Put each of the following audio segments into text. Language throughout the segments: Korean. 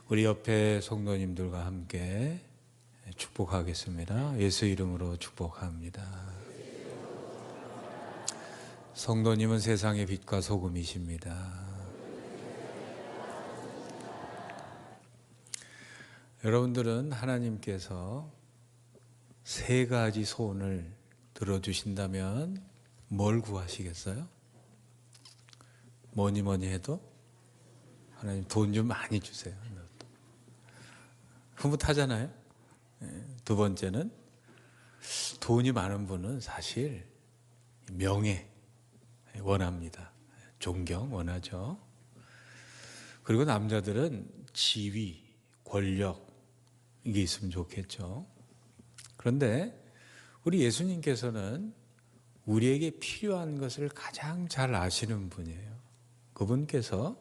우리 옆에 성도님들과 함께 축복하겠습니다. 예수 이름으로 축복합니다. 성도님은 세상의 빛과 소금이십니다. 여러분들은 하나님께서 세 가지 소원을 들어주신다면 뭘 구하시겠어요? 뭐니 해도 하나님 돈 좀 많이 주세요. 흐뭇하잖아요. 두 번째는 돈이 많은 분은 사실 명예 원합니다. 존경 원하죠. 그리고 남자들은 지위, 권력 이게 있으면 좋겠죠. 그런데 우리 예수님께서는 우리에게 필요한 것을 가장 잘 아시는 분이에요. 그분께서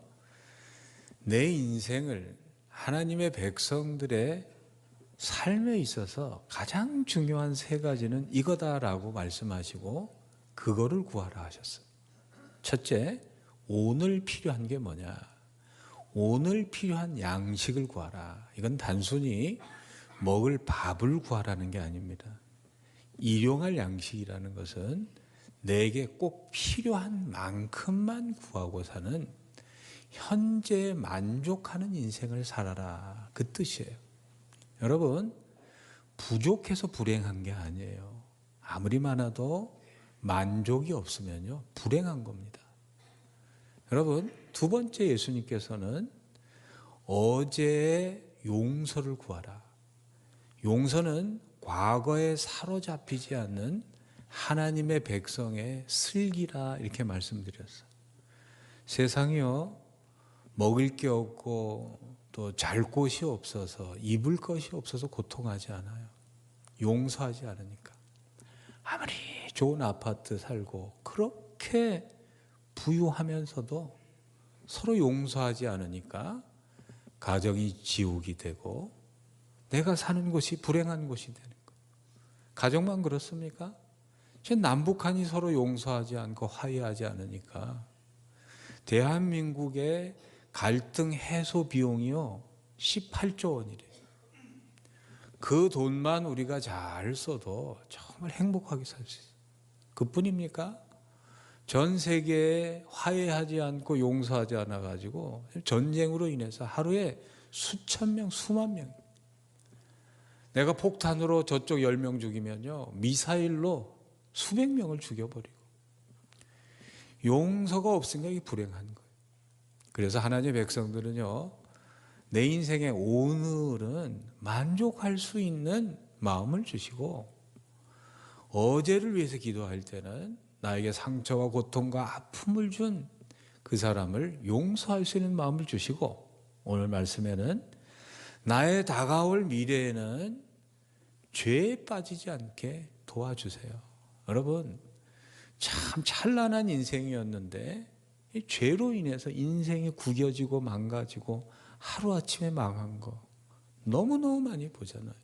내 인생을 하나님의 백성들의 삶에 있어서 가장 중요한 세 가지는 이거다라고 말씀하시고 그거를 구하라 하셨어요. 첫째, 오늘 필요한 게 뭐냐? 오늘 필요한 양식을 구하라. 이건 단순히 먹을 밥을 구하라는 게 아닙니다. 일용할 양식이라는 것은 내게 꼭 필요한 만큼만 구하고 사는 현재에 만족하는 인생을 살아라. 그 뜻이에요. 여러분, 부족해서 불행한 게 아니에요. 아무리 많아도 만족이 없으면요, 불행한 겁니다. 여러분, 두 번째 예수님께서는 어제의 용서를 구하라. 용서는 과거에 사로잡히지 않는 하나님의 백성의 슬기라 이렇게 말씀드렸어요. 세상이요, 먹을 게 없고 또 잘 곳이 없어서 입을 것이 없어서 고통하지 않아요. 용서하지 않으니까. 아무리 좋은 아파트 살고 그렇게 부유하면서도 서로 용서하지 않으니까 가정이 지옥이 되고 내가 사는 곳이 불행한 곳이 되는 거예요. 가정만 그렇습니까? 지금 남북한이 서로 용서하지 않고 화해하지 않으니까 대한민국의 갈등 해소 비용이요 18조 원이래요. 그 돈만 우리가 잘 써도 정말 행복하게 살 수 있어요. 그뿐입니까? 전 세계에 화해하지 않고 용서하지 않아 가지고 전쟁으로 인해서 하루에 수천 명, 수만 명. 내가 폭탄으로 저쪽 10명 죽이면요 미사일로 수백 명을 죽여버리고 용서가 없으니까 이게 불행한 거예요. 그래서 하나님의 백성들은요, 내 인생의 오늘은 만족할 수 있는 마음을 주시고 어제를 위해서 기도할 때는 나에게 상처와 고통과 아픔을 준 그 사람을 용서할 수 있는 마음을 주시고 오늘 말씀에는 나의 다가올 미래에는 죄에 빠지지 않게 도와주세요. 여러분, 참 찬란한 인생이었는데 이 죄로 인해서 인생이 구겨지고 망가지고 하루아침에 망한 거 너무너무 많이 보잖아요.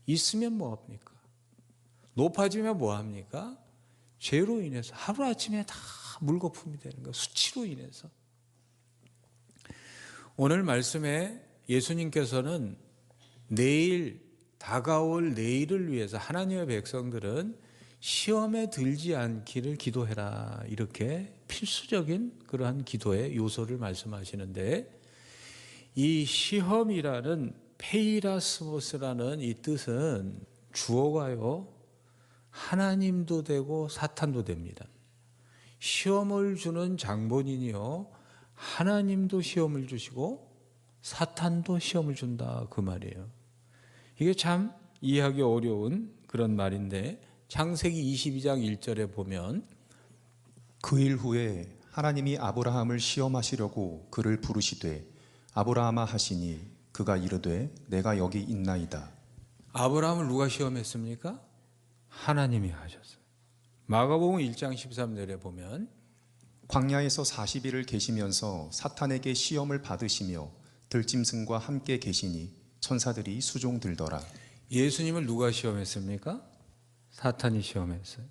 있으면 뭐합니까? 높아지면 뭐합니까? 죄로 인해서 하루아침에 다 물거품이 되는 거예요. 수치로 인해서. 오늘 말씀에 예수님께서는 내일 다가올 내일을 위해서 하나님의 백성들은 시험에 들지 않기를 기도해라 이렇게 필수적인 그러한 기도의 요소를 말씀하시는데 이 시험이라는 페이라스모스라는 이 뜻은 주어가요 하나님도 되고 사탄도 됩니다. 시험을 주는 장본인이요 하나님도 시험을 주시고 사탄도 시험을 준다 그 말이에요. 이게 참 이해하기 어려운 그런 말인데 창세기 22장 1절에 보면 그 일 후에 하나님이 아브라함을 시험하시려고 그를 부르시되 아브라함아 하시니 그가 이르되 내가 여기 있나이다. 아브라함을 누가 시험했습니까? 하나님이 하셨어요. 마가복음 1장 13절에 보면 광야에서 40일을 계시면서 사탄에게 시험을 받으시며 들짐승과 함께 계시니 천사들이 수종 들더라. 예수님을 누가 시험했습니까? 사탄이 시험했어요.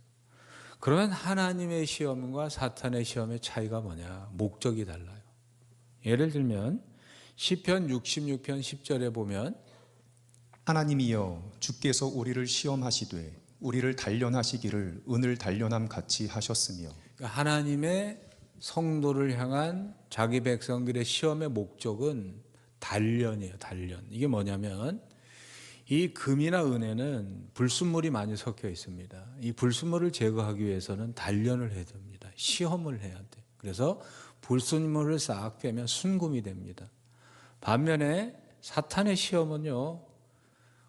그러면 하나님의 시험과 사탄의 시험의 차이가 뭐냐? 목적이 달라요. 예를 들면 시편 66편 10절에 보면 하나님이여 주께서 우리를 시험하시되 우리를 단련하시기를 은을 단련함 같이 하셨으며. 그러니까 하나님의 성도를 향한 자기 백성들의 시험의 목적은 단련이에요. 단련. 이게 뭐냐면 이 금이나 은에는 불순물이 많이 섞여 있습니다. 이 불순물을 제거하기 위해서는 단련을 해야 됩니다. 시험을 해야 돼. 그래서 불순물을 싹 빼면 순금이 됩니다. 반면에 사탄의 시험은요,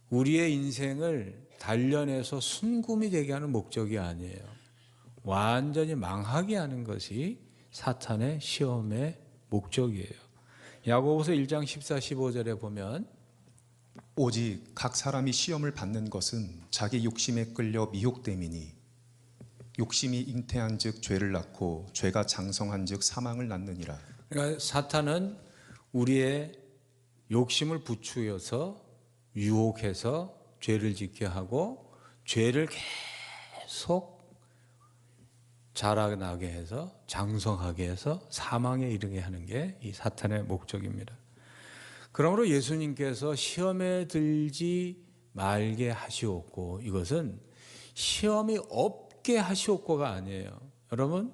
우리의 인생을 단련해서 순금이 되게 하는 목적이 아니에요. 완전히 망하게 하는 것이 사탄의 시험의 목적이에요. 야고보서 1장 14, 15절에 보면 오직 각 사람이 시험을 받는 것은 자기 욕심에 끌려 미혹됨이니 욕심이 잉태한즉 죄를 낳고 죄가 장성한즉 사망을 낳느니라. 그러니까 사탄은 우리의 욕심을 부추겨서 유혹해서 죄를 짓게 하고 죄를 계속 자라나게 해서 장성하게 해서 사망에 이르게 하는 게 이 사탄의 목적입니다. 그러므로 예수님께서 시험에 들지 말게 하시옵고, 이것은 시험이 없게 하시옵고가 아니에요. 여러분,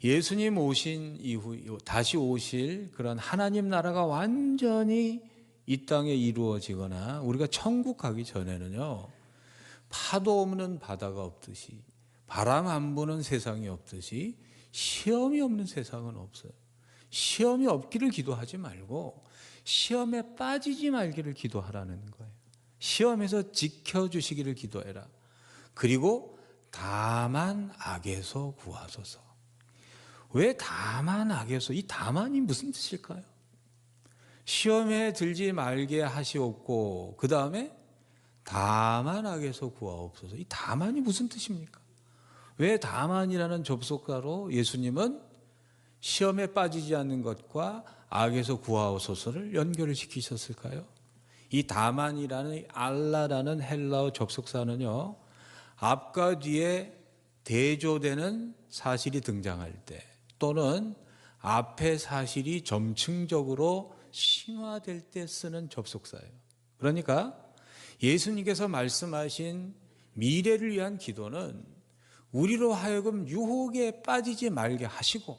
예수님 오신 이후 다시 오실 그런 하나님 나라가 완전히 이 땅에 이루어지거나 우리가 천국 가기 전에는요, 파도 없는 바다가 없듯이 바람 안 부는 세상이 없듯이 시험이 없는 세상은 없어요. 시험이 없기를 기도하지 말고 시험에 빠지지 말기를 기도하라는 거예요. 시험에서 지켜주시기를 기도해라. 그리고 다만 악에서 구하소서. 왜 다만 악에서? 이 다만이 무슨 뜻일까요? 시험에 들지 말게 하시옵고 그 다음에 다만 악에서 구하옵소서. 이 다만이 무슨 뜻입니까? 왜 다만이라는 접속사로 예수님은 시험에 빠지지 않는 것과 악에서 구하옵소서를 연결을 시키셨을까요? 이 다만이라는 알라라는 헬라어 접속사는요, 앞과 뒤에 대조되는 사실이 등장할 때 또는 앞의 사실이 점층적으로 심화될 때 쓰는 접속사예요. 그러니까 예수님께서 말씀하신 미래를 위한 기도는 우리로 하여금 유혹에 빠지지 말게 하시고,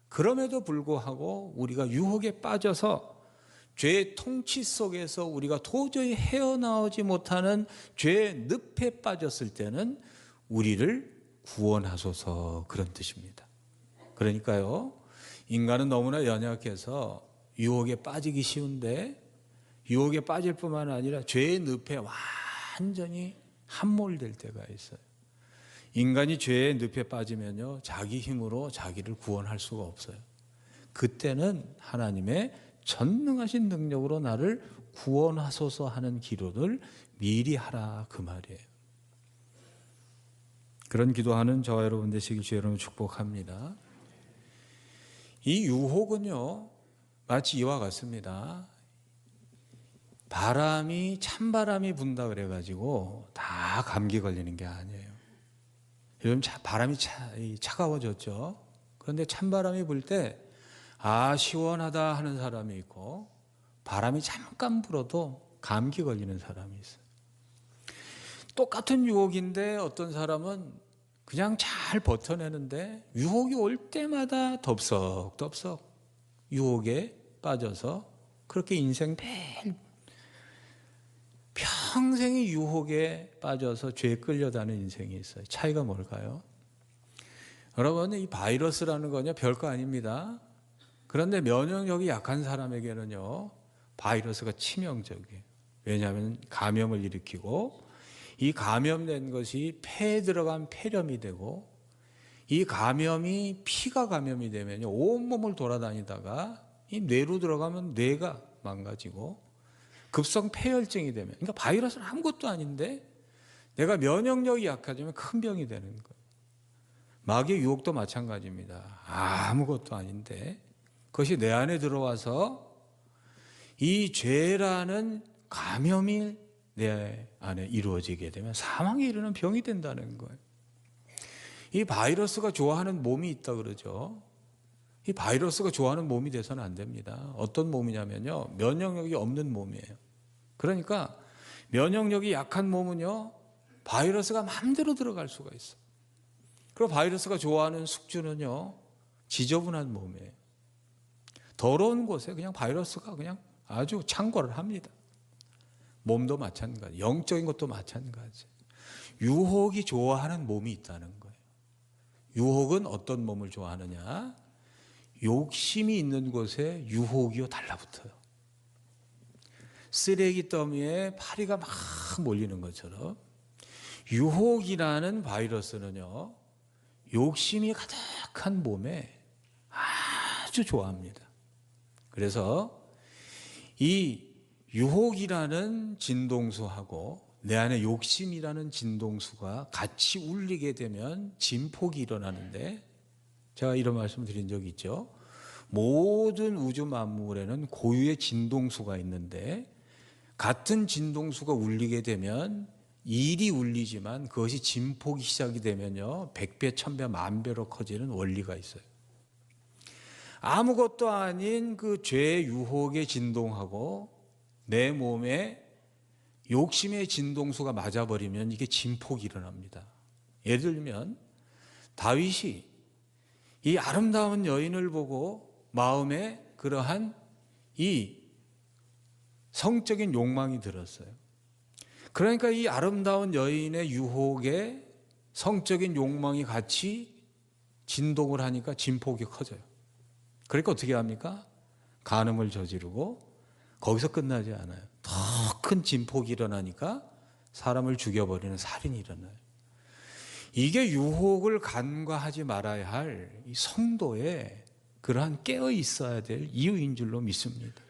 그럼에도 불구하고 우리가 유혹에 빠져서 죄의 통치 속에서 우리가 도저히 헤어나오지 못하는 죄의 늪에 빠졌을 때는 우리를 구원하소서, 그런 뜻입니다. 그러니까요, 인간은 너무나 연약해서 유혹에 빠지기 쉬운데 유혹에 빠질 뿐만 아니라 죄의 늪에 완전히 함몰될 때가 있어요. 인간이 죄의 늪에 빠지면요, 자기 힘으로 자기를 구원할 수가 없어요. 그때는 하나님의 전능하신 능력으로 나를 구원하소서 하는 기도를 미리 하라, 그 말이에요. 그런 기도하는 저와 여러분 되시길 주의 이름으로 축복합니다. 이 유혹은요, 마치 이와 같습니다. 찬바람이 분다 그래가지고 다 감기 걸리는 게 아니에요. 요즘 바람이 차가워졌죠. 그런데 찬바람이 불 때 시원하다 하는 사람이 있고, 바람이 잠깐 불어도 감기 걸리는 사람이 있어요. 똑같은 유혹인데 어떤 사람은 그냥 잘 버텨내는데 유혹이 올 때마다 덥석덥석 유혹에 빠져서 그렇게 인생 매일 평생이 유혹에 빠져서 죄에 끌려다니는 인생이 있어요. 차이가 뭘까요? 여러분, 이 바이러스라는 건요, 별거 아닙니다. 그런데 면역력이 약한 사람에게는요, 바이러스가 치명적이에요. 왜냐하면 감염을 일으키고, 이 감염된 것이 폐에 들어간 폐렴이 되고, 이 감염이 피가 감염이 되면요, 온몸을 돌아다니다가 이 뇌로 들어가면 뇌가 망가지고 급성 폐혈증이 되면, 그러니까 바이러스는 아무것도 아닌데 내가 면역력이 약해지면 큰 병이 되는 거예요. 마귀의 유혹도 마찬가지입니다. 아무것도 아닌데 그것이 내 안에 들어와서 이 죄라는 감염이 내 안에 이루어지게 되면 사망에 이르는 병이 된다는 거예요. 이 바이러스가 좋아하는 몸이 있다 그러죠. 이 바이러스가 좋아하는 몸이 돼서는 안 됩니다. 어떤 몸이냐면요, 면역력이 없는 몸이에요. 그러니까 면역력이 약한 몸은요, 바이러스가 마음대로 들어갈 수가 있어요. 그리고 바이러스가 좋아하는 숙주는요, 지저분한 몸이에요. 더러운 곳에 그냥 바이러스가 그냥 아주 창궐을 합니다. 몸도 마찬가지, 영적인 것도 마찬가지. 유혹이 좋아하는 몸이 있다는 거예요. 유혹은 어떤 몸을 좋아하느냐? 욕심이 있는 곳에 유혹이요 달라붙어요. 쓰레기 더미에 파리가 막 몰리는 것처럼 유혹이라는 바이러스는요, 욕심이 가득한 몸에 아주 좋아합니다. 그래서 이 유혹이라는 진동수하고 내 안에 욕심이라는 진동수가 같이 울리게 되면 진폭이 일어나는데, 제가 이런 말씀 드린 적이 있죠. 모든 우주 만물에는 고유의 진동수가 있는데, 같은 진동수가 울리게 되면 일이 울리지만 그것이 진폭이 시작이 되면요, 100배, 1000배, 10,000배로 커지는 원리가 있어요. 아무것도 아닌 그 죄의 유혹의 진동하고 내 몸에 욕심의 진동수가 맞아버리면 이게 진폭이 일어납니다. 예를 들면 다윗이 이 아름다운 여인을 보고 마음에 그러한 이 성적인 욕망이 들었어요. 그러니까 이 아름다운 여인의 유혹에 성적인 욕망이 같이 진동을 하니까 진폭이 커져요. 그러니까 어떻게 합니까? 간음을 저지르고 거기서 끝나지 않아요. 더 큰 진폭이 일어나니까 사람을 죽여버리는 살인이 일어나요. 이게 유혹을 간과하지 말아야 할 이 성도의 그러한 깨어 있어야 될 이유인 줄로 믿습니다.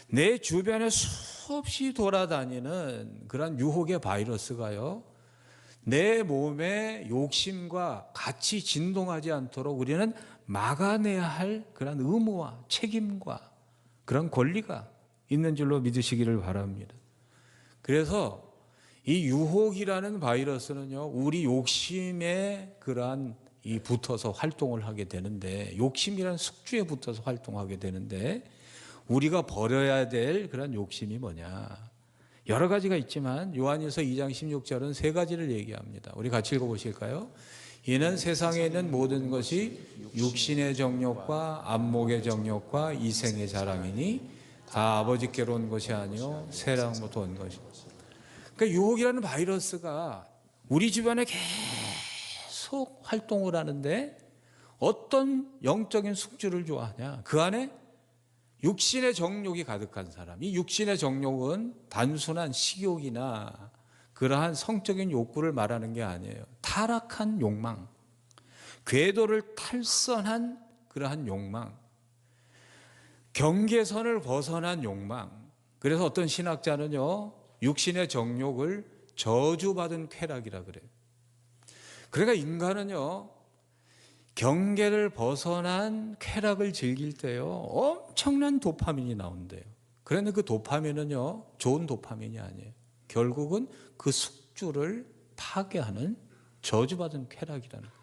내 주변에 수없이 돌아다니는 그런 유혹의 바이러스가요, 내 몸의 욕심과 같이 진동하지 않도록 우리는 막아내야 할 그런 의무와 책임과 그런 권리가 있는 줄로 믿으시기를 바랍니다. 그래서 이 유혹이라는 바이러스는요, 우리 욕심에 그러한 이 붙어서 활동을 하게 되는데, 욕심이라는 숙주에 붙어서 활동하게 되는데, 우리가 버려야 될 그런 욕심이 뭐냐? 여러 가지가 있지만 요한일서 2장 16절은 세 가지를 얘기합니다. 우리 같이 읽어보실까요? 이는 세상에 있는 모든 것이 육신의 정욕과 안목의 정욕과 이생의 자랑이니 다 아버지께로 온 것이 아니요 세상부터 온 것이다. 그러니까 유혹이라는 바이러스가 우리 주변에 계속 활동을 하는데 어떤 영적인 숙주를 좋아하냐? 그 안에 육신의 정욕이 가득한 사람. 이 육신의 정욕은 단순한 식욕이나 그러한 성적인 욕구를 말하는 게 아니에요. 타락한 욕망, 궤도를 탈선한 그러한 욕망, 경계선을 벗어난 욕망. 그래서 어떤 신학자는요, 육신의 정욕을 저주받은 쾌락이라 그래요. 그러니까 인간은요, 경계를 벗어난 쾌락을 즐길 때요, 엄청난 도파민이 나온대요. 그런데 그 도파민은요, 좋은 도파민이 아니에요. 결국은 그 숙주를 파괴하는 저주받은 쾌락이라는 거예요.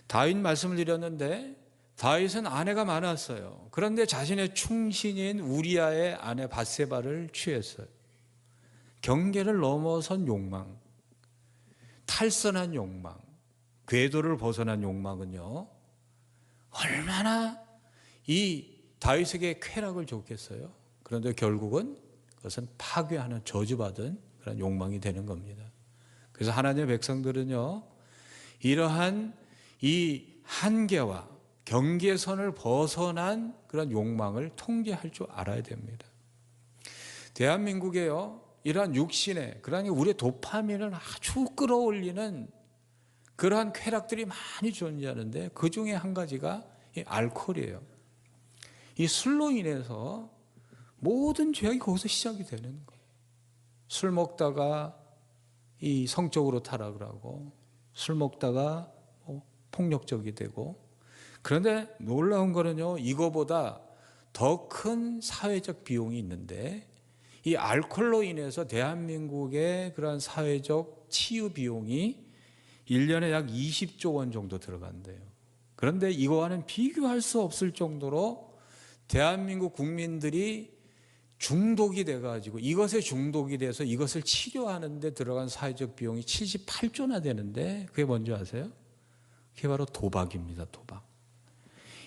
다윗 말씀을 드렸는데, 다윗은 아내가 많았어요. 그런데 자신의 충신인 우리아의 아내 밧세바를 취했어요. 경계를 넘어선 욕망, 탈선한 욕망, 궤도를 벗어난 욕망은요, 얼마나 이 다윗에게 쾌락을 줬겠어요. 그런데 결국은 그것은 파괴하는 저주받은 그런 욕망이 되는 겁니다. 그래서 하나님의 백성들은요, 이러한 이 한계와 경계선을 벗어난 그런 욕망을 통제할 줄 알아야 됩니다. 대한민국에요, 이러한 육신의, 그러니 우리의 도파민을 아주 끌어올리는 그러한 쾌락들이 많이 존재하는데, 그 중에 한 가지가 이 알코올이에요. 이 술로 인해서 모든 죄악이 거기서 시작이 되는 거예요. 술 먹다가 이 성적으로 타락을 하고, 술 먹다가 폭력적이 되고. 그런데 놀라운 거는요, 이거보다 더 큰 사회적 비용이 있는데, 이 알코올로 인해서 대한민국의 그러한 사회적 치유 비용이 1년에 약 20조 원 정도 들어간대요. 그런데 이거와는 비교할 수 없을 정도로 대한민국 국민들이 중독이 돼가지고 이것에 중독이 돼서 이것을 치료하는 데 들어간 사회적 비용이 78조나 되는데 그게 뭔지 아세요? 그게 바로 도박입니다. 도박.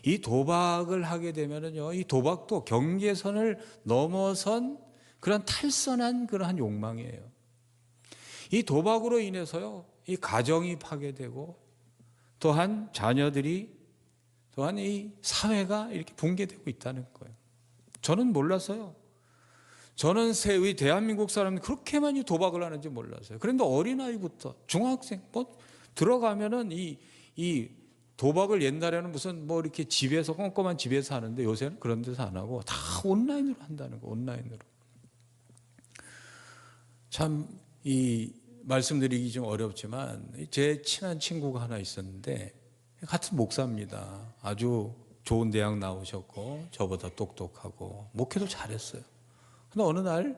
이 도박을 하게 되면은요, 이 도박도 경계선을 넘어선 그런 탈선한 그러한 욕망이에요. 이 도박으로 인해서요, 이 가정이 파괴되고 또한 자녀들이 또한 이 사회가 이렇게 붕괴되고 있다는 거예요. 저는 몰랐어요. 저는 우리 대한민국 사람들이 그렇게 많이 도박을 하는지 몰랐어요. 그런데 어린아이부터 중학생 뭐 들어가면은 이 도박을 옛날에는 무슨 뭐 이렇게 집에서 꼼꼼한 집에서 하는데 요새는 그런 데서 안 하고 다 온라인으로 한다는 거. 온라인으로. 참 이 말씀드리기 좀 어렵지만 제 친한 친구가 하나 있었는데 같은 목사입니다. 아주 좋은 대학 나오셨고 저보다 똑똑하고 목회도 잘했어요. 근데 어느 날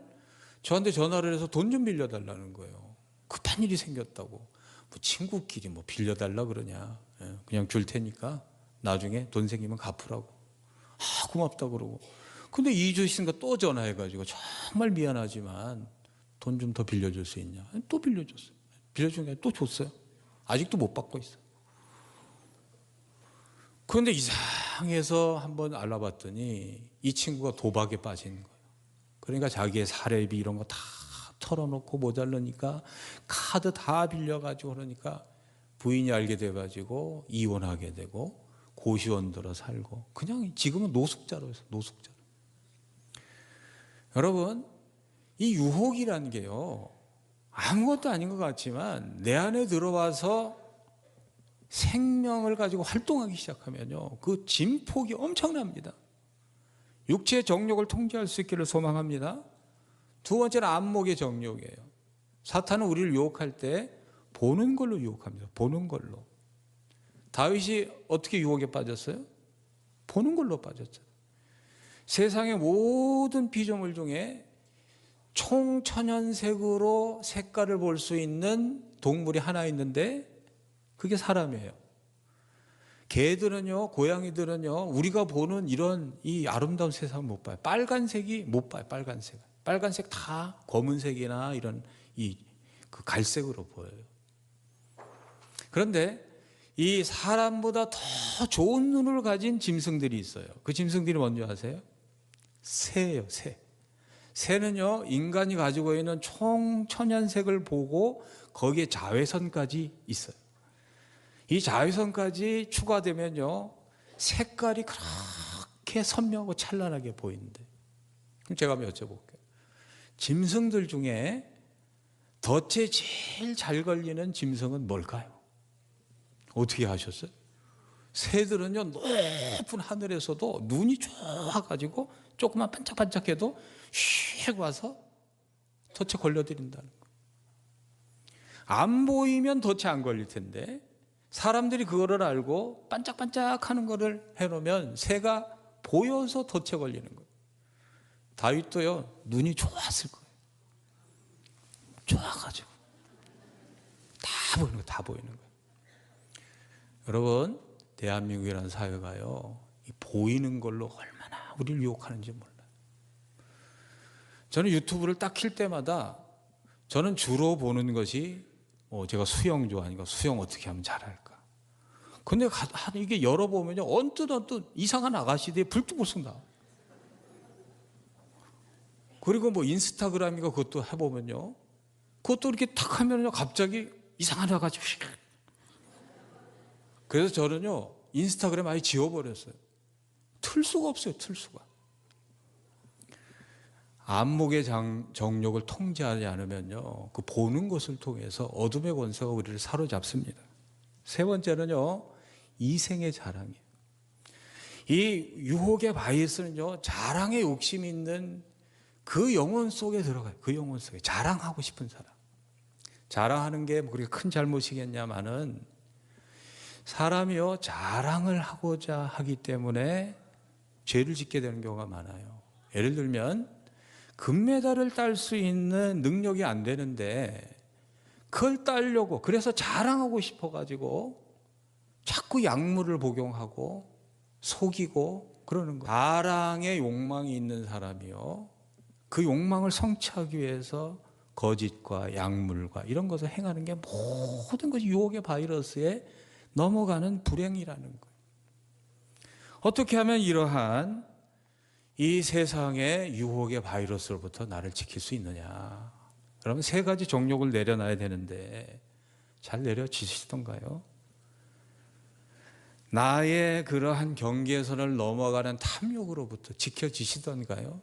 저한테 전화를 해서 돈 좀 빌려달라는 거예요. 급한 일이 생겼다고. 뭐 친구끼리 뭐 빌려달라 그러냐. 그냥 줄 테니까 나중에 돈 생기면 갚으라고. 아, 고맙다 그러고. 근데 2주 있으니까 또 전화해가지고 정말 미안하지만 돈 좀 더 빌려줄 수 있냐. 또 빌려줬어요. 빌려준 게 또 줬어요. 아직도 못 받고 있어요. 그런데 이상해서 한번 알아봤더니 이 친구가 도박에 빠진 거예요. 그러니까 자기의 사례비 이런 거 다 털어놓고 모자르니까 카드 다 빌려가지고 그러니까 부인이 알게 돼가지고 이혼하게 되고 고시원 들어 살고 그냥 지금은 노숙자로 해서 노숙자로. 여러분 이 유혹이라는 게요 아무것도 아닌 것 같지만 내 안에 들어와서 생명을 가지고 활동하기 시작하면요 그 진폭이 엄청납니다. 육체의 정욕을 통제할 수 있기를 소망합니다. 두 번째는 안목의 정욕이에요. 사탄은 우리를 유혹할 때 보는 걸로 유혹합니다. 보는 걸로. 다윗이 어떻게 유혹에 빠졌어요? 보는 걸로 빠졌죠. 세상의 모든 피조물 중에 총천연색으로 색깔을 볼 수 있는 동물이 하나 있는데 그게 사람이에요. 개들은요, 고양이들은요, 우리가 보는 이런 이 아름다운 세상을 못 봐요. 빨간색이 못 봐요. 빨간색. 빨간색 다 검은색이나 이런 그 갈색으로 보여요. 그런데 이 사람보다 더 좋은 눈을 가진 짐승들이 있어요. 그 짐승들이 뭔지 아세요? 새예요, 새. 새는요, 인간이 가지고 있는 총천연색을 보고 거기에 자외선까지 있어요. 이 자외선까지 추가되면요, 색깔이 그렇게 선명하고 찬란하게 보이는데. 그럼 제가 한번 여쭤볼게요. 짐승들 중에 덫에 제일 잘 걸리는 짐승은 뭘까요? 어떻게 하셨어요? 새들은요, 높은 하늘에서도 눈이 좋아가지고 조금만 반짝반짝해도 휙 와서 덫에 걸려드린다는 거예요. 안 보이면 덫에 안 걸릴 텐데 사람들이 그거를 알고 반짝반짝하는 거를 해놓으면 새가 보여서 덫에 걸리는 거예요. 다윗도요, 눈이 좋았을 거예요. 좋아가지고 다 보이는 거예요. 다 보이는 거예요. 여러분, 대한민국이라는 사회가요, 이 보이는 걸로 얼마나 우리를 유혹하는지 몰라요. 저는 유튜브를 딱 킬 때마다 저는 주로 보는 것이 제가 수영 좋아하니까 수영 어떻게 하면 잘할까. 근데 이게 열어보면요, 언뜻 이상한 아가씨들이 불뚝불뚝 나와. 그리고 뭐 인스타그램이가 그것도 해보면요, 그것도 이렇게 탁 하면요, 갑자기 이상한 아가씨. 그래서 저는요, 인스타그램 아예 지워버렸어요. 틀 수가 없어요, 틀 수가. 안목의 정욕을 통제하지 않으면요, 그 보는 것을 통해서 어둠의 권세가 우리를 사로잡습니다. 세 번째는요, 이생의 자랑이에요. 이 유혹의 바이러스는요, 자랑의 욕심이 있는 그 영혼 속에 들어가요. 그 영혼 속에 자랑하고 싶은 사람. 자랑하는 게 뭐 그렇게 큰 잘못이겠냐마는 사람이요, 자랑을 하고자 하기 때문에 죄를 짓게 되는 경우가 많아요. 예를 들면 금메달을 딸 수 있는 능력이 안 되는데 그걸 따려고, 그래서 자랑하고 싶어가지고 자꾸 약물을 복용하고 속이고 그러는 거예요. 자랑의 욕망이 있는 사람이요, 그 욕망을 성취하기 위해서 거짓과 약물과 이런 것을 행하는 게 모든 것이 유혹의 바이러스에 넘어가는 불행이라는 거예요. 어떻게 하면 이러한 이 세상의 유혹의 바이러스로부터 나를 지킬 수 있느냐? 그러면 세 가지 정욕을 내려놔야 되는데 잘 내려지시던가요? 나의 그러한 경계선을 넘어가는 탐욕으로부터 지켜지시던가요?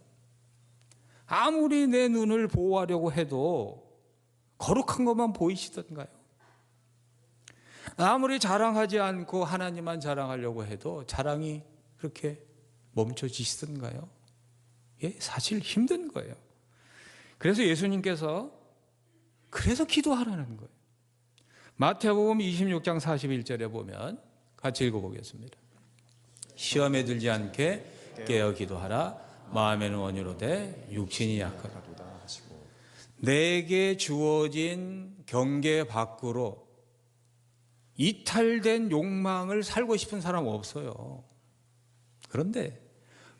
아무리 내 눈을 보호하려고 해도 거룩한 것만 보이시던가요? 아무리 자랑하지 않고 하나님만 자랑하려고 해도 자랑이 그렇게 멈춰지시던가요? 예, 사실 힘든 거예요. 그래서 예수님께서 그래서 기도하라는 거예요. 마태복음 26장 41절에 보면 같이 읽어보겠습니다. 시험에 들지 않게 깨어 기도하라. 마음에는 원유로되 육신이 약하다. 내게 주어진 경계 밖으로 이탈된 욕망을 살고 싶은 사람 없어요. 그런데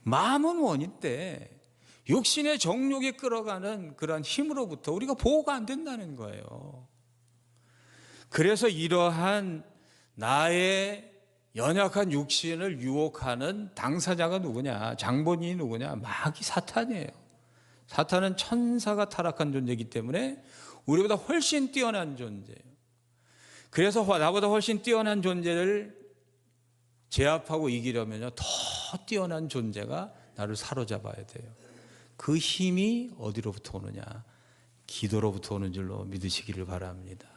마음은 원인데 육신의 정욕이 끌어가는 그러한 힘으로부터 우리가 보호가 안 된다는 거예요. 그래서 이러한 나의 연약한 육신을 유혹하는 당사자가 누구냐? 장본인이 누구냐? 마귀 사탄이에요. 사탄은 천사가 타락한 존재이기 때문에 우리보다 훨씬 뛰어난 존재예요. 그래서 나보다 훨씬 뛰어난 존재를 제압하고 이기려면요, 더 뛰어난 존재가 나를 사로잡아야 돼요. 그 힘이 어디로부터 오느냐? 기도로부터 오는 줄로 믿으시기를 바랍니다.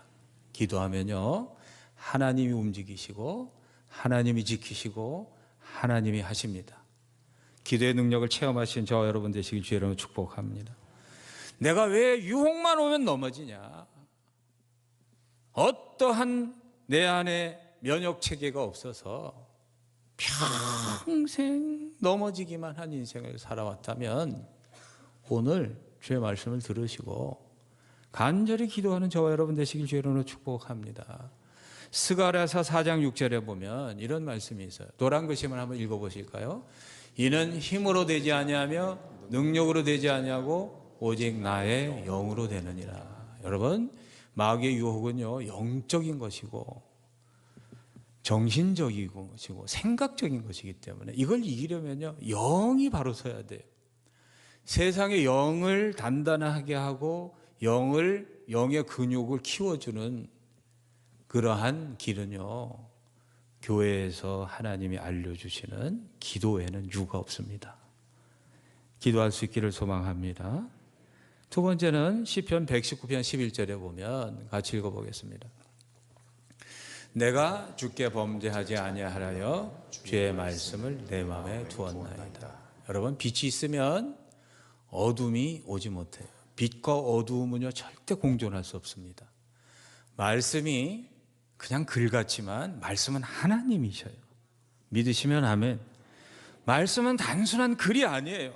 기도하면요, 하나님이 움직이시고 하나님이 지키시고 하나님이 하십니다. 기도의 능력을 체험하신 저와 여러분 되시길 주의 이름으로 축복합니다. 내가 왜 유혹만 오면 넘어지냐? 어떠한 내 안에 면역 체계가 없어서 평생 넘어지기만 한 인생을 살아왔다면 오늘 주의 말씀을 들으시고 간절히 기도하는 저와 여러분 되시길 주의 이름으로 축복합니다. 스가랴서 4장 6절에 보면 이런 말씀이 있어요. 노란 글씨만 한번 읽어보실까요? 이는 힘으로 되지 아니하며 능력으로 되지 아니하고 오직 나의 영으로 되느니라. 여러분, 마귀의 유혹은요, 영적인 것이고 정신적인 것이고 생각적인 것이기 때문에 이걸 이기려면요, 영이 바로 서야 돼요. 세상의 영을 단단하게 하고 영의 근육을 키워주는 그러한 길은요, 교회에서 하나님이 알려주시는 기도에는 유가 없습니다. 기도할 수 있기를 소망합니다. 두 번째는 시편 119편 11절에 보면 같이 읽어보겠습니다. 내가 주께 범죄하지 아니하여 주의 말씀을 내 마음에 두었나이다. 여러분, 빛이 있으면 어둠이 오지 못해요. 빛과 어두움은요, 절대 공존할 수 없습니다. 말씀이 그냥 글 같지만 말씀은 하나님이셔요. 믿으시면 아멘. 말씀은 단순한 글이 아니에요.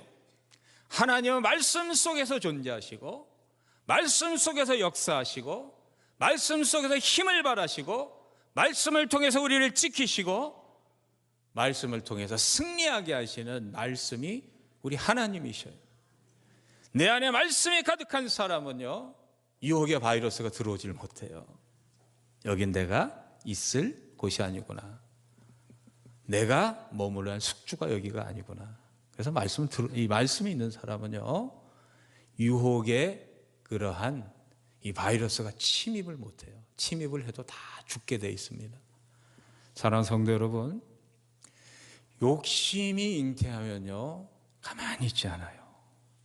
하나님은 말씀 속에서 존재하시고 말씀 속에서 역사하시고 말씀 속에서 힘을 발하시고 말씀을 통해서 우리를 지키시고 말씀을 통해서 승리하게 하시는 말씀이 우리 하나님이셔요. 내 안에 말씀이 가득한 사람은요, 유혹의 바이러스가 들어오질 못해요. 여긴 내가 있을 곳이 아니구나. 내가 머물러 할 숙주가 여기가 아니구나. 그래서 이 말씀이 있는 사람은요, 유혹의 그러한 이 바이러스가 침입을 못해요. 침입을 해도 다 죽게 돼 있습니다. 사랑하는 성도 여러분, 욕심이 잉태하면요, 가만히 있지 않아요.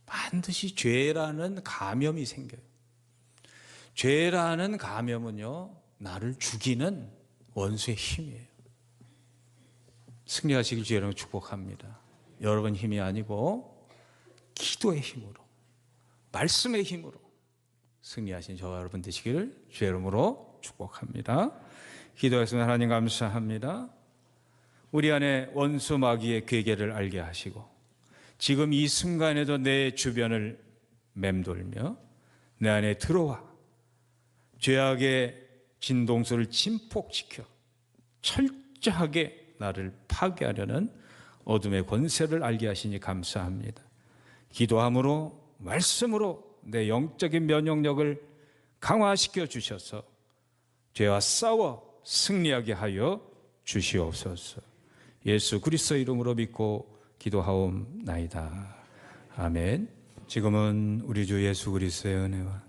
반드시 죄라는 감염이 생겨요. 죄라는 감염은요, 나를 죽이는 원수의 힘이에요. 승리하시길 주의 이름으로 축복합니다. 여러분 힘이 아니고 기도의 힘으로, 말씀의 힘으로 승리하신 저와 여러분 되시기를 주의 이름으로 축복합니다. 기도하겠습니다. 하나님 감사합니다. 우리 안에 원수 마귀의 괴계를 알게 하시고 지금 이 순간에도 내 주변을 맴돌며 내 안에 들어와 죄악의 진동소를 침폭시켜 철저하게 나를 파괴하려는 어둠의 권세를 알게 하시니 감사합니다. 기도함으로 말씀으로 내 영적인 면역력을 강화시켜 주셔서 죄와 싸워 승리하게 하여 주시옵소서. 예수 그리스도 이름으로 믿고 기도하옵나이다. 아멘. 지금은 우리 주 예수 그리스도의 은혜와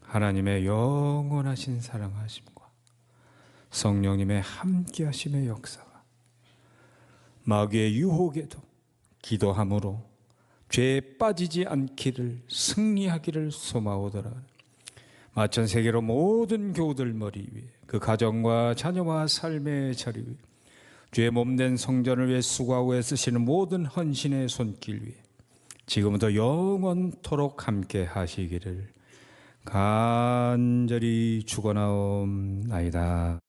하나님의 영원하신 사랑하심과 성령님의 함께하심의 역사가 마귀의 유혹에도 기도함으로 죄에 빠지지 않기를 승리하기를 소망하오더라. 마천 세계로 모든 교우들 머리 위에 그 가정과 자녀와 삶의 자리 위에 주의 몸된 성전을 위해 수고하고 애쓰시는 모든 헌신의 손길 위에 지금부터 영원토록 함께 하시기를 간절히 축원하옵나이다.